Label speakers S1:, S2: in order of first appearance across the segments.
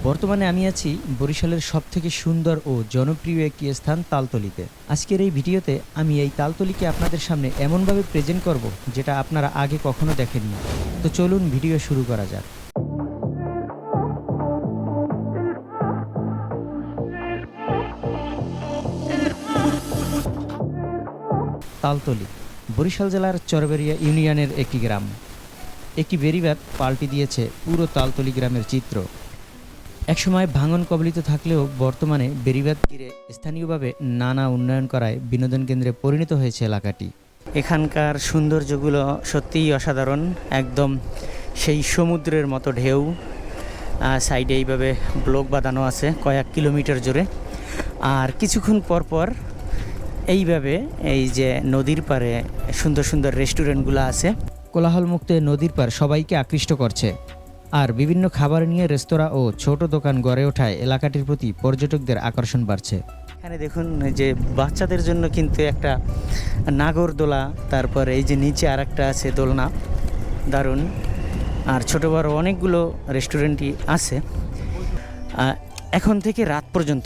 S1: বর্তমানে আমি আছি বরিশালের সবথেকে সুন্দর ও জনপ্রিয় একটি স্থান তালতলিতে। আজকের এই ভিডিওতে আমি এই তালতলিকে আপনাদের সামনে এমনভাবে প্রেজেন্ট করব যেটা আপনারা আগে কখনো দেখেননি। তো চলুন ভিডিও শুরু করা যাক। তালতলি বরিশাল জেলার চরবেরিয়া ইউনিয়নের একটি গ্রাম। একটি বেড়িবাঁধ পাল্টে দিয়েছে পুরো তালতলি গ্রামের চিত্র। একসময় ভাঙন কবলিত থাকলেও বর্তমানে বেড়িবাঁধ ঘিরে স্থানীয়ভাবে নানা উন্নয়ন করায় বিনোদন কেন্দ্রে পরিণত হয়েছে এলাকাটি। এখানকার সৌন্দর্যগুলো সত্যিই অসাধারণ, একদম সেই সমুদ্রের মতো ঢেউ। সাইডে এইভাবে ব্লক বাঁধানো আছে কয়েক কিলোমিটার জুড়ে। আর কিছুক্ষণ পর পর এইভাবে এই যে নদীর পাড়ে সুন্দর সুন্দর রেস্টুরেন্টগুলো আছে, কোলাহলমুক্ত নদীর পাড় সবাইকে আকৃষ্ট করছে। আর বিভিন্ন খাবার নিয়ে রেস্তোরাঁ ও ছোট দোকান গড়ে ওঠায় এলাকাটির প্রতি পর্যটকদের আকর্ষণ বাড়ছে। এখানে দেখুন যে বাচ্চাদের জন্য কিন্তু একটা নাগরদোলা, তারপর এই যে নিচে আর একটা আছে দোলনা, দারুণ। আর ছোট বড় অনেকগুলো রেস্টুরেন্টই আছে। এখন থেকে রাত পর্যন্ত,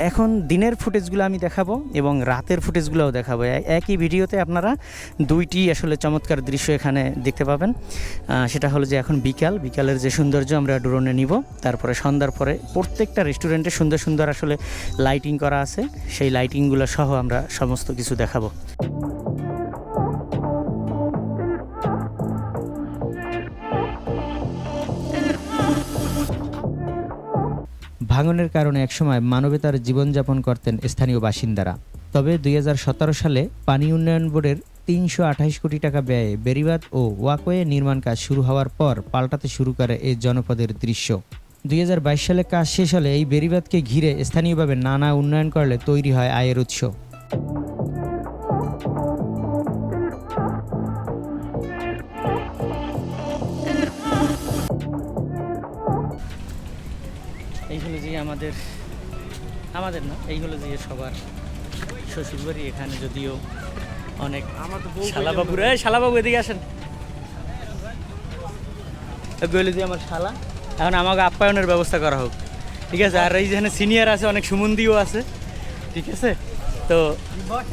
S1: এখন দিনের ফুটেজগুলো আমি দেখাবো এবং রাতের ফুটেজগুলোও দেখাবো। একই ভিডিওতে আপনারা দুইটি আসলে চমৎকার দৃশ্য এখানে দেখতে পাবেন। সেটা হলো যে এখন বিকালের যে সৌন্দর্য আমরা ড্রোনে নিব, তারপরে সন্ধ্যার পরে প্রত্যেকটা রেস্টুরেন্টে সুন্দর সুন্দর আসলে লাইটিং করা আছে, সেই লাইটিংগুলো সহ আমরা সমস্ত কিছু দেখাবো। ভাঙনের কারণে একসময় মানবেতর জীবনযাপন করতেন স্থানীয় বাসিন্দারা। তবে 2017 সালে পানি উন্নয়ন বোর্ডের 328 কোটি টাকা ব্যয়ে বেড়িবাঁধ ও ওয়াকওয়ে নির্মাণ কাজ শুরু হওয়ার পর পাল্টাতে শুরু করে এই জনপদের দৃশ্য। 2022 সালে কাজ শেষ হলে এই বেড়িবাঁধকে ঘিরে স্থানীয়ভাবে নানা উন্নয়ন করলে তৈরি হয় আয়ের উৎস। এই হলো যে আমাদের না, এই হলো যে সবার শ্বশুরবাড়ি। এখানে যদিও অনেক শালাবাবু এদিকে আসেন, বলে যে আমার শালা, এখন আমাকে আপ্যায়নের ব্যবস্থা করা হোক, ঠিক আছে। আর এই যেখানে সিনিয়র আছে, অনেক সুমন্দিও আছে, ঠিক আছে। তো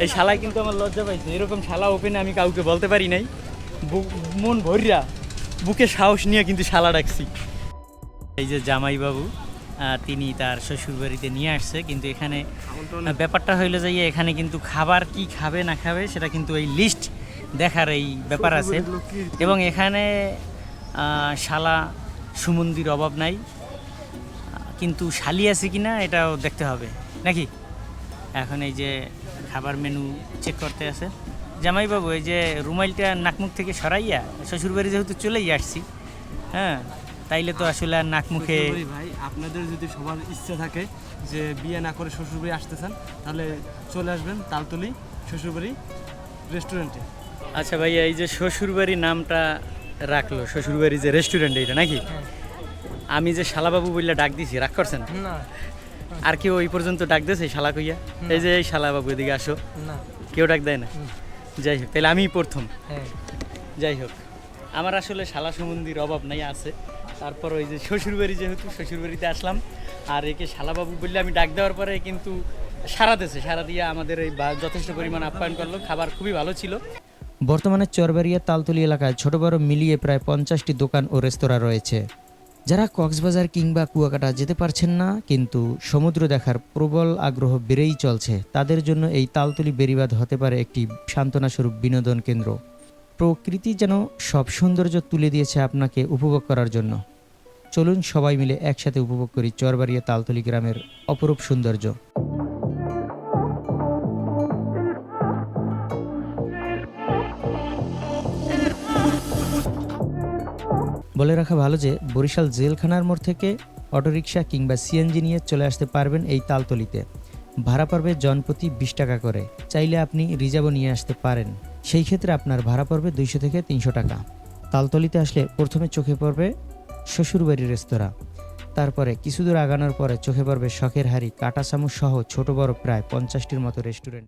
S1: এই শালায় কিন্তু আমার লজ্জা পাইছে, এরকম শালা ওপেনে আমি কাউকে বলতে পারি নাই। মন ভরিয়া বুকে সাহস নিয়ে কিন্তু শালা ডাকছি। এই যে জামাইবাবু, তিনি তার শ্বশুরবাড়িতে নিয়ে আসছে, কিন্তু এখানে ব্যাপারটা হইলো যে এখানে কিন্তু খাবার কি খাবে না খাবে সেটা কিন্তু এই লিস্ট দেখার এই ব্যাপার আছে। এবং এখানে শালা সুমন্দির অভাব নাই, কিন্তু শালি আছে কি না এটাও দেখতে হবে নাকি। এখন এই যে খাবার মেনু চেক করতে আছে জামাইবাবু। এই যে রুমাইলটা নাকমুখ থেকে সরাইয়া শ্বশুরবাড়ি যেহেতু চলেই আসছি, হ্যাঁ, তাইলে তো আসলে আর নাক মুখে।
S2: ভাই, আপনাদের যদি সবার ইচ্ছা থাকে যে বিয়ে না করে শ্বশুরবাড়ি আসতেছেন, তাহলে চলে আসবেন তালতলি শ্বশুরবাড়ি রেস্টুরেন্টে।
S1: আচ্ছা ভাইয়া, এই যে শ্বশুরবাড়ি নামটা রাখলো, শ্বশুরবাড়ি যে রেস্টুরেন্ট এইটা নাকি, আমি যে শালাবাবু বললে ডাক দিছি, রাগ করছেন
S2: না?
S1: আর কেউ ওই পর্যন্ত ডাক দিয়েছে শালা কইয়া? এই যে এই শালাবাবু এদিকে আসো,
S2: না,
S1: কেউ ডাক দেয় না। যাই হোক, তাহলে আমিই প্রথম।
S2: হ্যাঁ,
S1: যাই হোক, আমার আসলে শালা সম্বন্ধীর অভাব নাই, আছে। তারপর ওই যে শ্বশুরবাড়ি, যেহেতু শ্বশুরবাড়িতে আসলাম, আর একে শালাবাবু বললে আমি ডাক দেওয়ার পরে কিন্তু সারা দিয়ে আমাদের এই যথেষ্ট পরিমাণ আপ্যায়ন করলো। খাবার খুবই ভালো ছিল। বর্তমানে চরবাড়িয়া তালতলি এলাকায় ছোট বড় মিলিয়ে প্রায় 50টি দোকান ও রেস্তোরাঁ রয়েছে। যারা কক্সবাজার কিংবা কুয়াকাটা যেতে পারছেন না, কিন্তু সমুদ্র দেখার প্রবল আগ্রহ বেড়েই চলছে, তাদের জন্য এই তালতলি বেড়িবাঁধ হতে পারে একটি সান্ত্বনাস্বরূপ বিনোদন কেন্দ্র। প্রকৃতি যেন সব সৌন্দর্য তুলে দিয়েছে আপনাকে উপভোগ করার জন্য। চলুন সবাই মিলে একসাথে উপভোগ করি চরবাড়িয়া তালতলি গ্রামের অপরূপ সৌন্দর্য। বলে রাখা ভালো যে বরিশাল জেলখানার মোড় থেকে অটোরিকশা কিংবা সিএনজি নিয়ে চলে আসতে পারবেন এই তালতলিতে। ভাড়া পড়বে জনপ্রতি 20 টাকা করে। চাইলে আপনি রিজার্ভও নিয়ে আসতে পারেন, সেই ক্ষেত্রে আপনার ভাড়া পড়বে 200 থেকে 300 টাকা। তালতলিতে আসলে প্রথমে চোখে পড়বে শ্বশুরবাড়ির রেস্তোরাঁ, তারপরে কিছু দূর আগানোর পরে চোখে পড়বে শখের হাড়ি, কাঁটা চামচ সহ ছোট বড় প্রায় 50টির মতো রেস্টুরেন্ট।